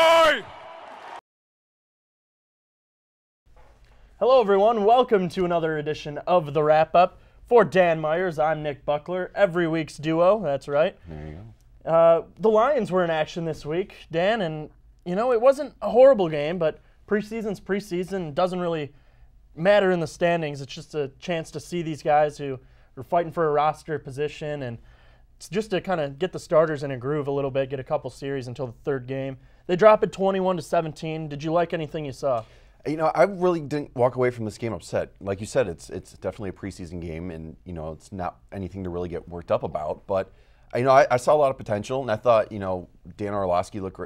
Illinois! Hello, everyone. Welcome to another edition of The Wrap-Up. For Dan Myers, I'm Nick Buckler, every week's duo. That's right. There you go. The Lions were in action this week, Dan, and, you know, it wasn't a horrible game, but preseason's preseason. Doesn't really matter in the standings. It's just a chance to see these guys who are fighting for a roster position, and it's just to kind of get the starters in a groove a little bit, get a couple series until the third game. They drop it 21-17. Did you like anything you saw? You know, I really didn't walk away from this game upset. Like you said, it's definitely a preseason game, and you know, it's not anything to really get worked up about. But you know, I saw a lot of potential, and I thought, you know, Dan Orlovsky looked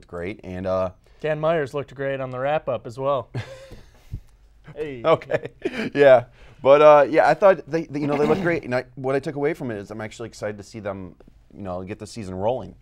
great, and Dan Myers looked great on the wrap-up as well. Hey. Okay, yeah, but yeah, I thought they looked great, and what I took away from it is I'm actually excited to see them, you know, get the season rolling.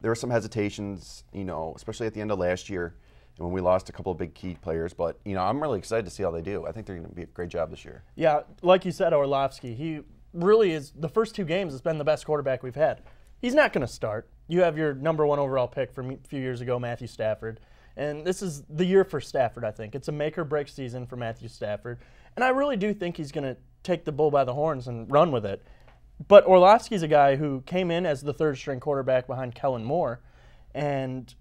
There were some hesitations, you know, especially at the end of last year, when we lost a couple of big key players, but you know, I'm really excited to see how they do. I think they're going to be a great job this year. Yeah, like you said, Orlovsky, he really is. The first two games has been the best quarterback we've had. He's not going to start. You have your #1 overall pick from a few years ago, Matthew Stafford, and this is the year for Stafford. I think it's a make or break season for Matthew Stafford, and I really do think he's going to take the bull by the horns and run with it. But Orlovsky's a guy who came in as the third-string quarterback behind Kellen Moore, and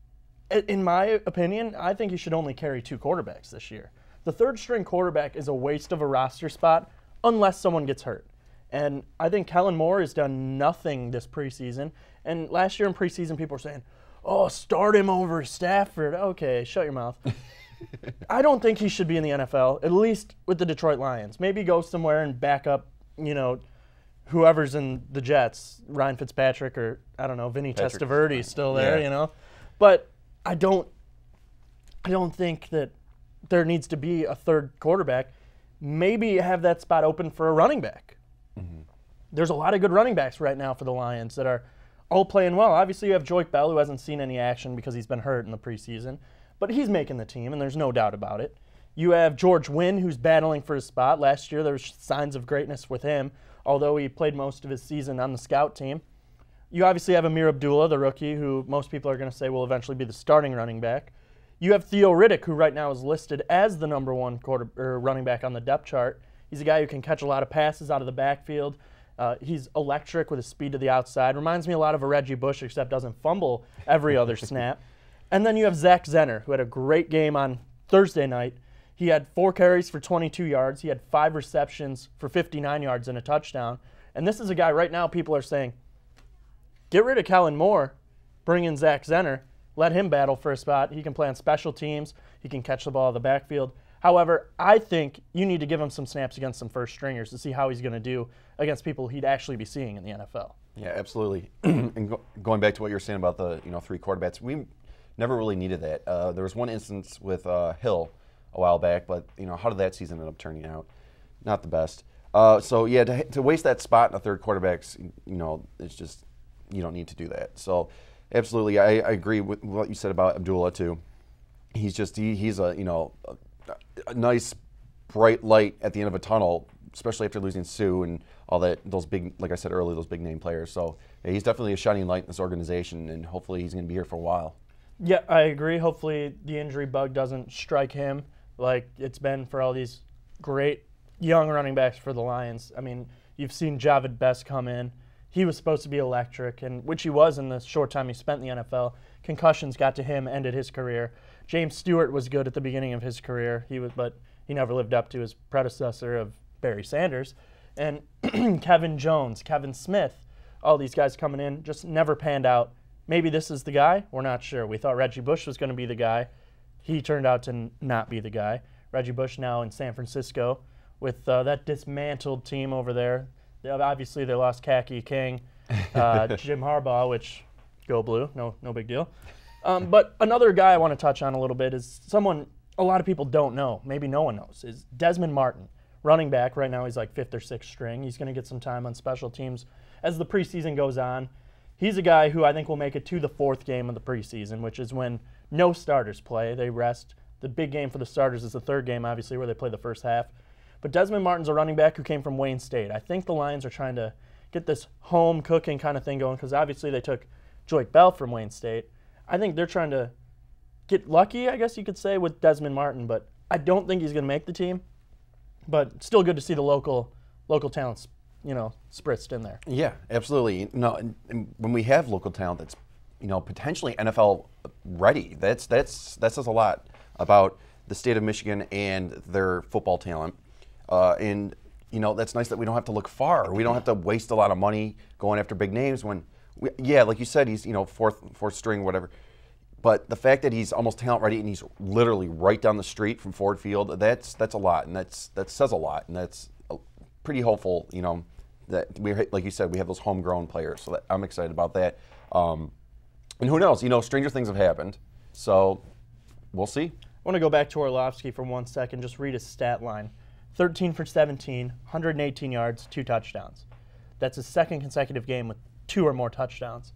in my opinion, I think he should only carry two quarterbacks this year. The third-string quarterback is a waste of a roster spot unless someone gets hurt. And I think Kellen Moore has done nothing this preseason. And last year in preseason, people were saying, oh, start him over Stafford. Okay, shut your mouth. I don't think he should be in the NFL, at least with the Detroit Lions. Maybe go somewhere and back up, you know, whoever's in the Jets, Ryan Fitzpatrick or, I don't know, Vinny Testaverde's still there, you know. But I don't think that there needs to be a third quarterback. Maybe have that spot open for a running back. Mm-hmm. There's a lot of good running backs right now for the Lions that are all playing well. Obviously, you have Joique Bell, who hasn't seen any action because he's been hurt in the preseason, but he's making the team, and there's no doubt about it. You have George Wynn, who's battling for his spot. Last year, there were signs of greatness with him, although he played most of his season on the scout team. You obviously have Ameer Abdullah, the rookie, who most people are going to say will eventually be the starting running back. You have Theo Riddick, who right now is listed as the #1 running back on the depth chart. He's a guy who can catch a lot of passes out of the backfield. He's electric with his speed to the outside. Reminds me a lot of a Reggie Bush, except doesn't fumble every other snap. And then you have Zach Zenner, who had a great game on Thursday night. He had 4 carries for 22 yards. He had 5 receptions for 59 yards and a touchdown. And this is a guy right now people are saying, get rid of Kellen Moore, bring in Zach Zenner, let him battle for a spot. He can play on special teams. He can catch the ball in the backfield. However, I think you need to give him some snaps against some first stringers to see how he's going to do against people he'd actually be seeing in the NFL. Yeah, absolutely. And going back to what you were saying about the 3 quarterbacks, we never really needed that. There was one instance with Hill a while back, but you know, how did that season end up turning out? Not the best. So yeah, to waste that spot in the third quarterbacks, you know, it's just, you don't need to do that. So absolutely, I agree with what you said about Abdullah too. He's just he's a, you know, a nice bright light at the end of a tunnel, especially after losing Sue and all that, those big, like I said earlier, those big name players. So yeah, he's definitely a shining light in this organization, and hopefully he's going to be here for a while. Yeah, I agree. Hopefully the injury bug doesn't strike him like it's been for all these great young running backs for the Lions. I mean, you've seen Javid Best come in. He was supposed to be electric, and which he was in the short time he spent in the NFL. Concussions got to him, ended his career. James Stewart was good at the beginning of his career, but he never lived up to his predecessor of Barry Sanders. And Kevin Jones, Kevin Smith, all these guys coming in just never panned out. Maybe this is the guy. We're not sure. We thought Reggie Bush was going to be the guy. He turned out to not be the guy. Reggie Bush now in San Francisco with that dismantled team over there. Obviously, they lost Khaki King, Jim Harbaugh, which go blue, no big deal. But another guy I want to touch on a little bit is someone a lot of people don't know, maybe no one knows, is Desmond Martin, running back. Right now he's like 5th or 6th string. He's going to get some time on special teams as the preseason goes on. He's a guy who I think will make it to the 4th game of the preseason, which is when no starters play. They rest. The big game for the starters is the 3rd game, obviously, where they play the first half. But Desmond Martin's a running back who came from Wayne State. I think the Lions are trying to get this home cooking kind of thing going because obviously they took Joique Bell from Wayne State. I think they're trying to get lucky, I guess you could say, with Desmond Martin, but I don't think he's going to make the team. But still good to see the local talents, spritzed in there. Yeah, absolutely. No, and when we have local talent that's, potentially NFL ready, that says a lot about the state of Michigan and their football talent. And that's nice that we don't have to look far. We don't have to waste a lot of money going after big names when, like you said, he's fourth string, whatever. But the fact that he's almost talent ready and he's literally right down the street from Ford Field, that's a lot, and that says a lot, and that's pretty hopeful. That we, like you said, we have those homegrown players, so I'm excited about that. And who knows? Stranger things have happened, so we'll see. I want to go back to Orlovsky for 1 second. Just read his stat line: 13 for 17, 118 yards, 2 touchdowns. That's his second consecutive game with 2 or more touchdowns.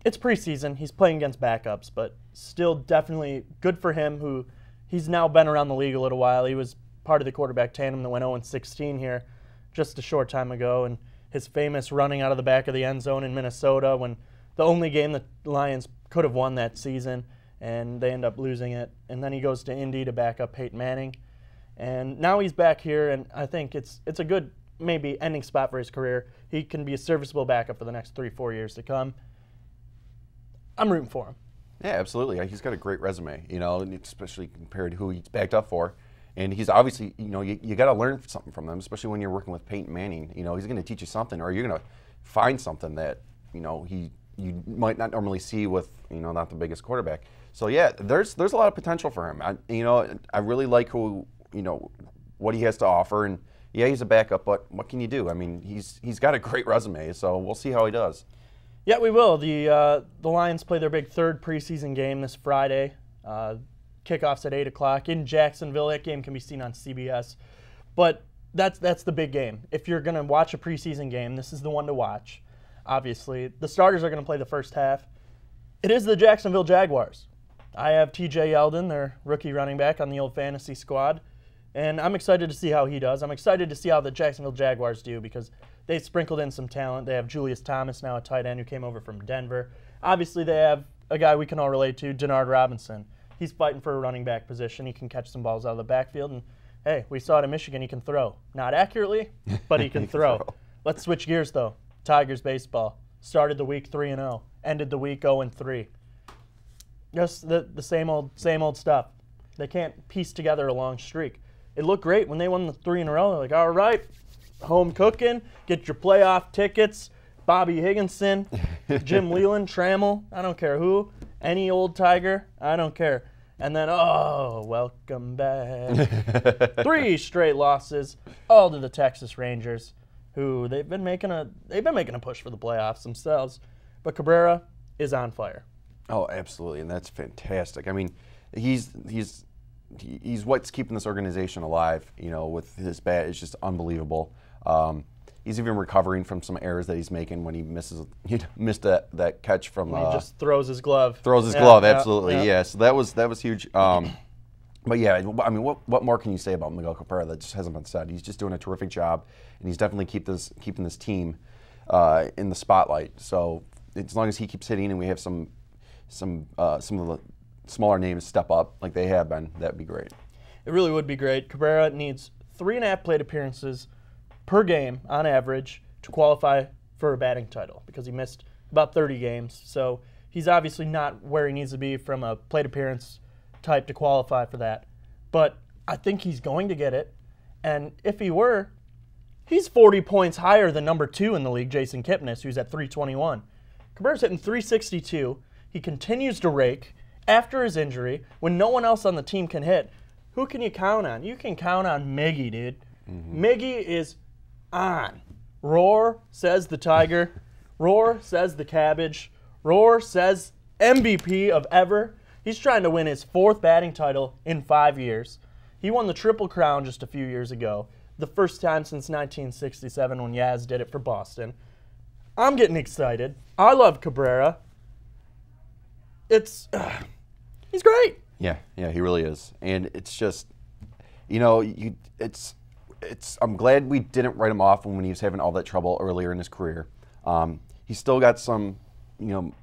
It's preseason. He's playing against backups, but still definitely good for him. He's now been around the league a little while. He was part of the quarterback tandem that went 0-16 here just a short time ago, and his famous running out of the back of the end zone in Minnesota when the only game the Lions could have won that season, and they end up losing it. And then he goes to Indy to back up Peyton Manning. And now he's back here, and I think it's a good maybe ending spot for his career. He can be a serviceable backup for the next 3-4 years to come. I'm rooting for him. Yeah, absolutely. He's got a great resume, especially compared to who he's backed up for. And he's obviously, you got to learn something from them, especially when you're working with Peyton Manning. He's going to teach you something, or you're going to find something that, you might not normally see with, not the biggest quarterback. So yeah, there's a lot of potential for him. I really like what he has to offer, and yeah, he's a backup, but what can you do? I mean, he's got a great resume, so we'll see how he does. Yeah, we will. The Lions play their big third preseason game this Friday. Kickoff's at 8 o'clock in Jacksonville. That game can be seen on CBS. But that's the big game. If you're going to watch a preseason game, this is the one to watch. Obviously, the starters are going to play the first half. It is the Jacksonville Jaguars. I have TJ Yeldon, their rookie running back, on the old fantasy squad, and I'm excited to see how he does. I'm excited to see how the Jacksonville Jaguars do because they sprinkled in some talent. They have Julius Thomas now, a tight end who came over from Denver. Obviously, they have a guy we can all relate to, Denard Robinson. He's fighting for a running back position. He can catch some balls out of the backfield, and hey, we saw it in Michigan. He can throw. Not accurately, but he can throw. Let's switch gears, though. Tigers baseball. Started the week 3-0. Ended the week 0-3. Just the same old stuff. They can't piece together a long streak. It looked great when they won the 3 in a row. They're like, all right, home cooking, get your playoff tickets. Bobby Higginson, Jim Leland, Trammell, I don't care who, any old Tiger, I don't care. And then, welcome back. 3 straight losses, all to the Texas Rangers, who they've been making a push for the playoffs themselves. But Cabrera is on fire. Oh, absolutely, and that's fantastic. I mean, he's what's keeping this organization alive. With his bat, it's just unbelievable. He's even recovering from some errors that he's making when he missed that catch from. He just throws his glove. Absolutely, yeah. So that was huge. But yeah, I mean, what more can you say about Miguel Cabrera that just hasn't been said? He's just doing a terrific job, and he's definitely keeping this team in the spotlight. So as long as he keeps hitting, and we have some of the smaller names step up like they have been, that'd be great. It really would be great. Cabrera needs 3.5 plate appearances per game on average to qualify for a batting title because he missed about 30 games. So he's obviously not where he needs to be from a plate appearance type to qualify for that. But I think he's going to get it. And if he were, he's 40 points higher than number 2 in the league, Jason Kipnis, who's at 321. Cabrera's hitting 362. He continues to rake after his injury when no one else on the team can hit. Who can you count on? You can count on Miggy, dude. Mm-hmm. Miggy is on. Roar, says the Tiger. Roar, says the Cabbage. Roar, says MVP of ever. He's trying to win his 4th batting title in 5 years. He won the Triple Crown just a few years ago, the first time since 1967 when Yaz did it for Boston. I'm getting excited. I love Cabrera. He's great. Yeah, he really is. And it's just, I'm glad we didn't write him off when he was having all that trouble earlier in his career. He's still got some,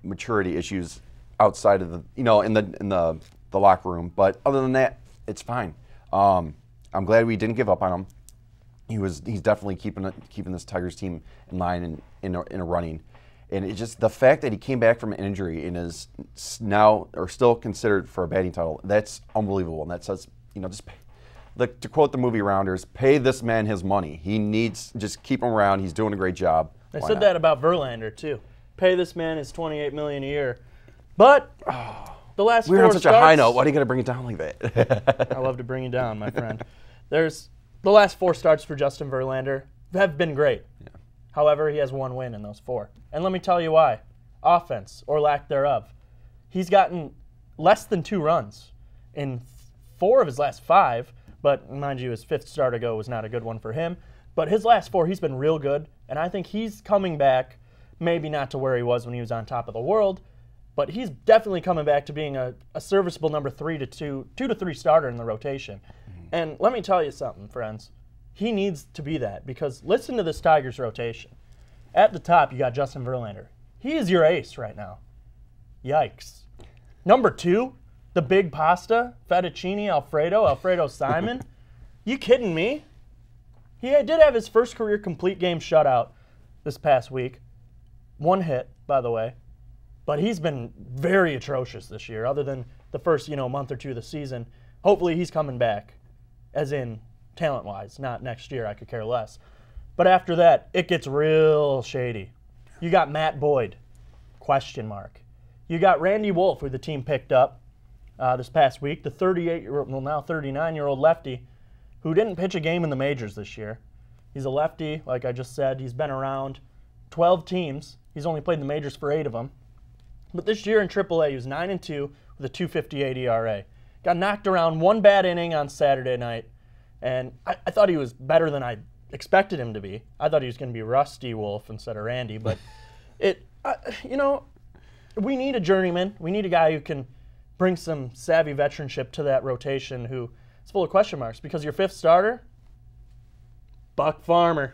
maturity issues outside of the in the locker room. But other than that, it's fine. I'm glad we didn't give up on him. He's definitely keeping this Tigers team in line and in a running. And it just the fact that he came back from an injury and is now or still considered for a batting title, that's unbelievable. And that says, just to quote the movie Rounders, pay this man his money. He needs just keep him around. He's doing a great job. They said that about Verlander too. Pay this man his $28 million a year. But the last we're four on such starts, a high note. Why do you got to bring it down like that? I love to bring you down, my friend. There's the last 4 starts for Justin Verlander have been great. Yeah. However, he has 1 win in those 4. And let me tell you why. Offense, or lack thereof. He's gotten less than 2 runs in 4 of his last 5, but mind you, his 5th start ago was not a good one for him. But his last 4, he's been real good, and I think he's coming back, maybe not to where he was when he was on top of the world, but he's definitely coming back to being a serviceable number 2 to 3 starter in the rotation. And let me tell you something, friends. He needs to be that because listen to this Tigers rotation. At the top, you got Justin Verlander. He is your ace right now. Yikes. Number 2, the big pasta, fettuccine Alfredo Simon. You kidding me? He did have his first career complete game shutout this past week. 1 hit, by the way. But he's been very atrocious this year, other than the first month or 2 of the season. Hopefully he's coming back, as in talent-wise, not next year. I could care less. But after that, it gets real shady. You got Matt Boyd, question mark. You got Randy Wolf, who the team picked up this past week, the 38-year-old, well now 39-year-old lefty, who didn't pitch a game in the majors this year. He's a lefty, like I just said. He's been around 12 teams. He's only played in the majors for 8 of them. But this year in AAA, he was 9-2 with a 2.58 ERA. Got knocked around 1 bad inning on Saturday night, and I thought he was better than I expected him to be. I thought he was going to be Rusty Wolf instead of Randy, but we need a journeyman. We need a guy who can bring some savvy veteranship to that rotation who is full of question marks because your 5th starter, Buck Farmer.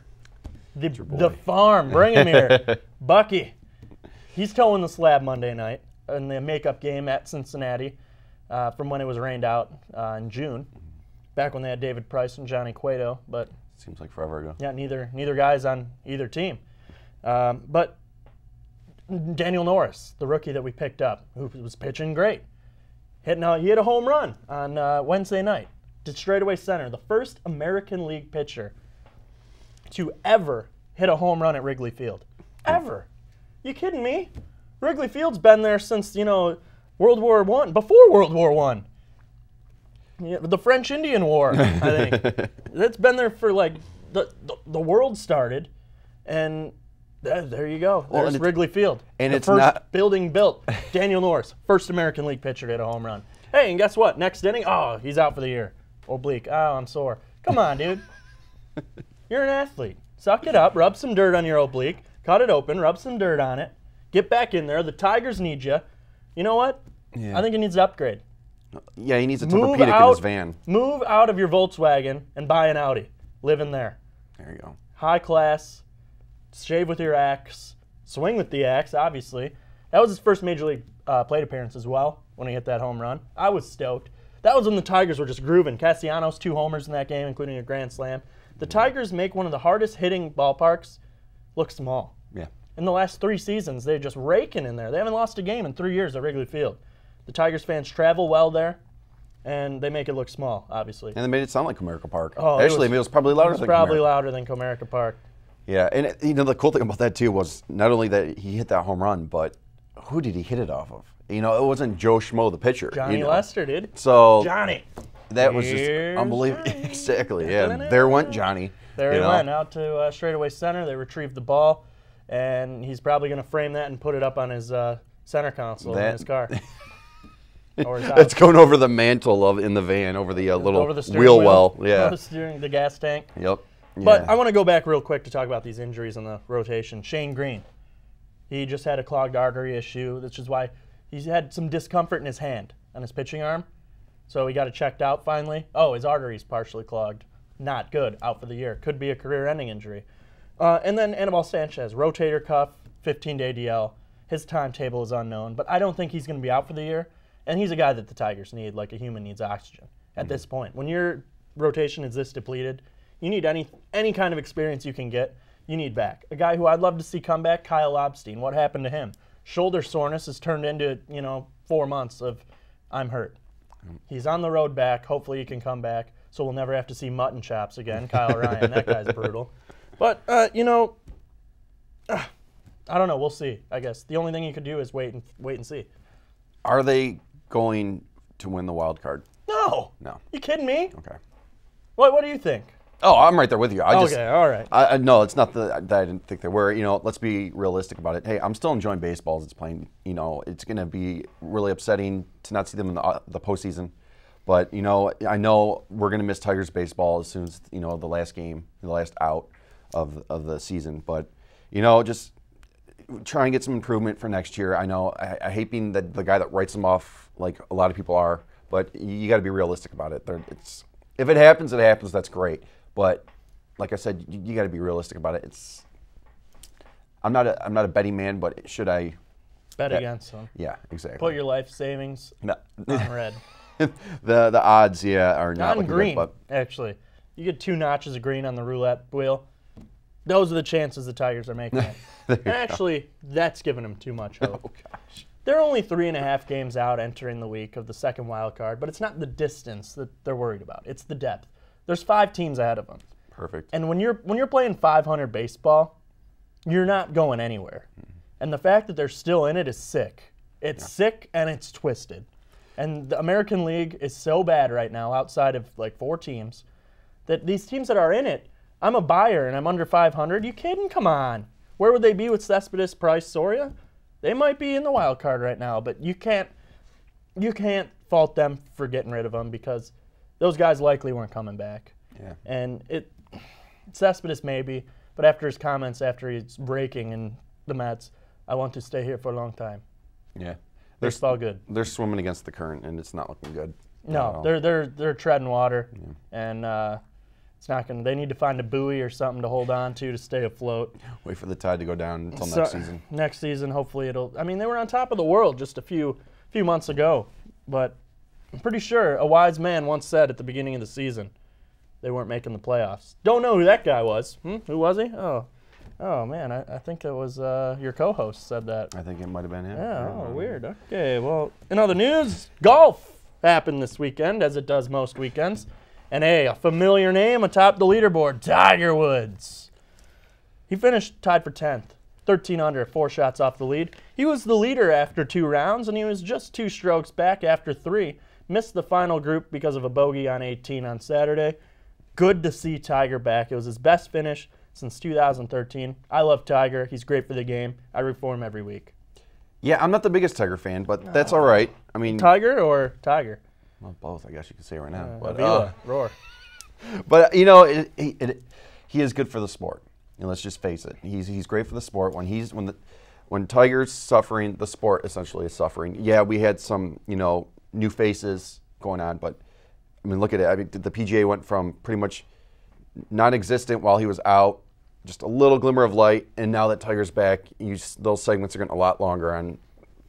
The farm. Bring him here. Bucky. He's towing the slab Monday night in the makeup game at Cincinnati from when it was rained out in June, back when they had David Price and Johnny Cueto. But seems like forever ago. Yeah, neither guy's on either team. But Daniel Norris, the rookie that we picked up, who was pitching great, he hit a home run on Wednesday night to straightaway center. The first American League pitcher to ever hit a home run at Wrigley Field. Ever. You kidding me? Wrigley Field's been there since, World War I, before World War I. Yeah, the French-Indian War, I think. It's been there for, the world started, and there you go. There's Wrigley Field. And the first building built. Daniel Norris, first American League pitcher to hit a home run. Hey, and guess what? Next inning, he's out for the year. Oblique. I'm sore. Come on, dude. You're an athlete. Suck it up. Rub some dirt on your oblique. Cut it open. Rub some dirt on it. Get back in there. The Tigers need you. You know what? Yeah. I think he needs to upgrade. Yeah, he needs a Tempur-Pedic in his van. Move out of your Volkswagen and buy an Audi. Live in there. There you go. High class. Shave with your axe. Swing with the axe, obviously. That was his first Major League plate appearance as well when he hit that home run. I was stoked. That was when the Tigers were just grooving. Castellanos, 2 homers in that game, including a grand slam. The Tigers make one of the hardest hitting ballparks look small. Yeah. In the last 3 seasons, they're just raking in there. They haven't lost a game in 3 years at Wrigley Field. The Tigers fans travel well there, and they make it look small, obviously. And they made it sound like Comerica Park. Actually, it was probably louder than Comerica. Probably louder than Comerica Park. Yeah, and the cool thing about that, too, was not only that he hit that home run, but who did he hit it off of? It wasn't Joe Schmo, the pitcher. Johnny Lester, dude. So Johnny. That was just unbelievable. Exactly, yeah. There went Johnny. There he went, out to straightaway center. They retrieved the ball, and he's probably going to frame that and put it up on his center console in his car. It's going over the mantle in the van, over the little wheel well. Yeah. The gas tank. Yep. But I want to go back real quick to talk about these injuries in the rotation. Shane Green. He just had a clogged artery issue, which is why he's had some discomfort in his hand on his pitching arm. So he got it checked out finally. His artery's partially clogged. Not good. Out for the year. Could be a career-ending injury. And then Anibal Sanchez, rotator cuff, 15-day DL. His timetable is unknown, but I don't think he's going to be out for the year. And he's a guy that the Tigers need, like a human needs oxygen at this point. When your rotation is this depleted, you need any kind of experience you can get, you need back. A guy who I'd love to see come back, Kyle Lobstein. What happened to him? Shoulder soreness has turned into, 4 months of I'm hurt. He's on the road back. Hopefully he can come back so we'll never have to see mutton chops again. Kyle Ryan, that guy's brutal. But, I don't know. We'll see, I guess. The only thing you could do is wait and see. Are they going to win the wild card? No. No. You kidding me? Okay. What do you think? Oh, I'm right there with you. All right. No, it's not that I didn't think they were. Let's be realistic about it. Hey, I'm still enjoying baseball as it's playing. It's going to be really upsetting to not see them in the postseason. But, I know we're going to miss Tigers baseball as soon as, the last game, the last out of the season. But, just try and get some improvement for next year. I know I hate being the guy that writes them off like a lot of people are. But you got to be realistic about it. If it happens, it happens. That's great. But like I said, you got to be realistic about it. I'm not a betting man, but should I bet against them? Yeah, exactly. Put your life savings on red. the odds, are not looking green. Good, but actually, you get 2 notches of green on the roulette wheel. Those are the chances the Tigers are making it. Actually, that's giving them too much hope. Oh gosh. They're only 3.5 games out entering the week of the second wild card, but it's not the distance that they're worried about. It's the depth. There's 5 teams ahead of them. Perfect. And when you're playing 500 baseball, you're not going anywhere. Mm-hmm. And the fact that they're still in it is sick. It's sick and it's twisted. And the American League is so bad right now, outside of like 4 teams, that these teams that are in it, I'm a buyer and I'm under 500. You kidding? Come on. Where would they be with Cespedes, Price, Soria? They might be in the wild card right now, but you can't fault them for getting rid of them because those guys likely weren't coming back. Yeah. And Cespedes maybe, but after his comments after he's breaking in the Mets, I want to stay here for a long time. Yeah. It's all good. They're swimming against the current, and it's not looking good. No, they're treading water, and it's not going. They need to find a buoy or something to hold on to stay afloat. Wait for the tide to go down until next season. Next season, hopefully it'll. I mean, they were on top of the world just a few months ago, but I'm pretty sure a wise man once said at the beginning of the season they weren't making the playoffs. Don't know who that guy was. Who was he? Oh man, I think it was your co-host said that. I think it might have been him. Yeah, weird. Okay, well, in other news, golf happened this weekend, as it does most weekends. And a familiar name atop the leaderboard, Tiger Woods. He finished tied for 10th, 13 under, 4 shots off the lead. He was the leader after 2 rounds, and he was just 2 strokes back after 3. Missed the final group because of a bogey on 18 on Saturday. Good to see Tiger back. It was his best finish since 2013. I love Tiger. He's great for the game. I root for him every week. Yeah, I'm not the biggest Tiger fan, but that's all right. I mean, Tiger or Tiger? Well, both, I guess you could say right now. Avila, roar. But he is good for the sport. Let's just face it. He's great for the sport. When Tiger's suffering, the sport essentially is suffering. Yeah, we had some new faces going on, but I mean, look at it. I mean, the PGA went from pretty much non-existent while he was out, just a little glimmer of light, and now that Tiger's back, those segments are getting a lot longer on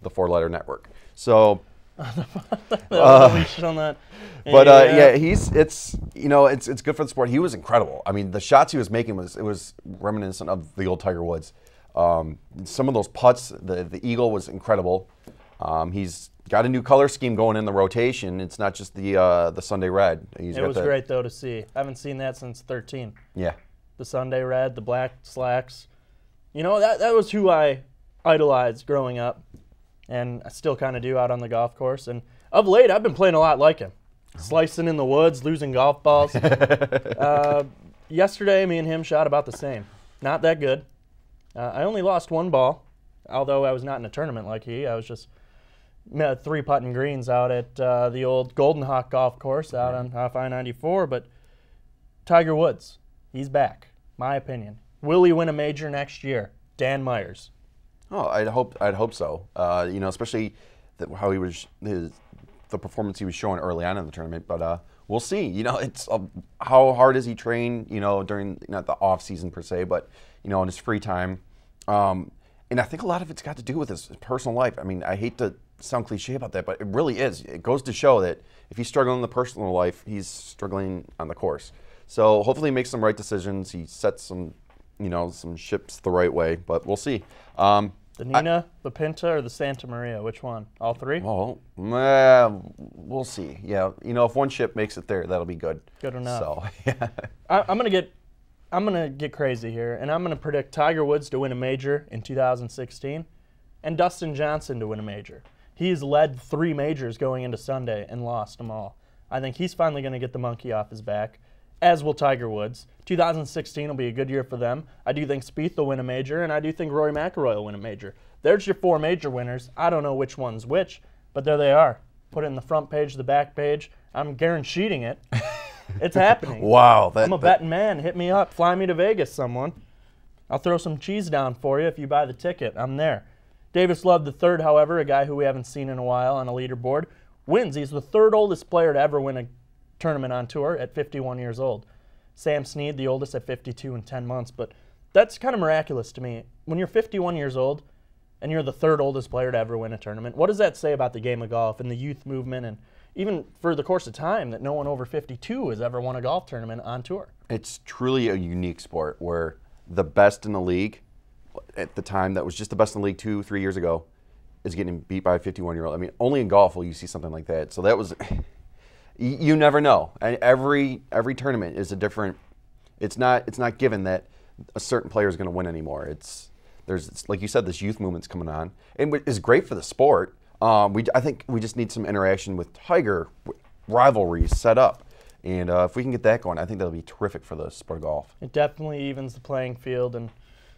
the 4-letter network. So. On that. But it's good for the sport. He was incredible. I mean, the shots he was making was reminiscent of the old Tiger Woods. Some of those putts, the eagle was incredible. He's got a new color scheme going in the rotation. It's not just the Sunday red. It was great though to see. I haven't seen that since 13. Yeah. The Sunday red, the black slacks. That was who I idolized growing up. And I still kind of do out on the golf course. And of late, I've been playing a lot like him. Slicing in the woods, losing golf balls. Yesterday, me and him shot about the same. Not that good. I only lost 1 ball, although I was not in a tournament like he. I was just 3 putting greens out at the old Golden Hawk golf course out on I-94. But Tiger Woods, he's back, my opinion. Will he win a major next year? Dan Myers. Oh, I'd hope so. Especially how he was the performance he was showing early on in the tournament. But we'll see. It's how hard does he train? During not the off season per se, but in his free time. And I think a lot of it's got to do with his personal life. I mean, I hate to sound cliche about that, but it really is. It goes to show that if he's struggling in the personal life, he's struggling on the course. So hopefully he makes some right decisions. He sets some, some ships the right way, but we'll see. The Nina, the Pinta, or the Santa Maria? Which one? All three? Well, we'll see. Yeah, if one ship makes it there, that'll be good. Good enough. So, yeah. I'm gonna get crazy here, and I'm gonna predict Tiger Woods to win a major in 2016, and Dustin Johnson to win a major. He's led 3 majors going into Sunday and lost them all. I think he's finally gonna get the monkey off his back, as will Tiger Woods. 2016 will be a good year for them. I do think Spieth will win a major, and I do think Rory McIlroy will win a major. There's your 4 major winners. I don't know which one's which, but there they are. Put it in the front page, the back page. I'm guaranteeing it. It's happening. Wow. I'm a betting man. Hit me up. Fly me to Vegas, someone. I'll throw some cheese down for you if you buy the ticket. I'm there. Davis Love III, however, a guy who we haven't seen in a while on a leaderboard, wins. He's the 3rd oldest player to ever win a tournament on tour at 51 years old. Sam Snead, the oldest, at 52 and 10 months. But that's kind of miraculous to me. When you're 51 years old and you're the 3rd oldest player to ever win a tournament, what does that say about the game of golf and the youth movement, and even for the course of time that no one over 52 has ever won a golf tournament on tour? It's truly a unique sport where the best in the league at the time that was just the best in the league 2-3 years ago is getting beat by a 51-year-old. I mean, only in golf will you see something like that. So that was, you never know. And every tournament is a different. It's not given that a certain player is going to win anymore. It's like you said, this youth movement's coming on, and it is great for the sport. I think we just need some interaction with Tiger, rivalries set up. And if we can get that going, I think that'll be terrific for the sport of golf. It definitely evens the playing field, and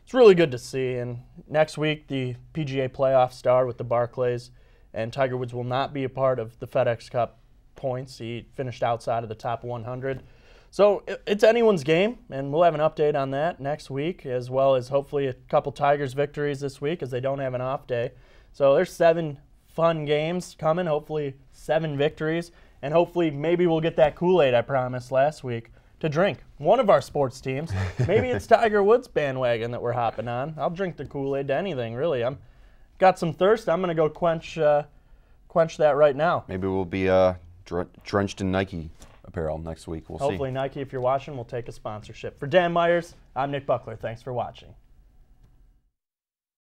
it's really good to see. And next week, the PGA playoff start with the Barclays, and Tiger Woods will not be a part of the FedEx Cup points. He finished outside of the top 100. So it's anyone's game, and we'll have an update on that next week, as well as hopefully a couple Tigers victories this week, as they don't have an off day. So there's 7 fun games coming, hopefully 7 victories, and hopefully maybe we'll get that Kool-Aid I promised last week to drink. One of our sports teams. Maybe it's Tiger Woods bandwagon that we're hopping on. I'll drink the Kool-Aid to anything, really. I'm got some thirst. I'm going to go quench that right now. Maybe we'll be drenched in Nike apparel next week. We'll see. Hopefully Nike, if you're watching, will take a sponsorship. For Dan Myers, I'm Nick Buckler. Thanks for watching.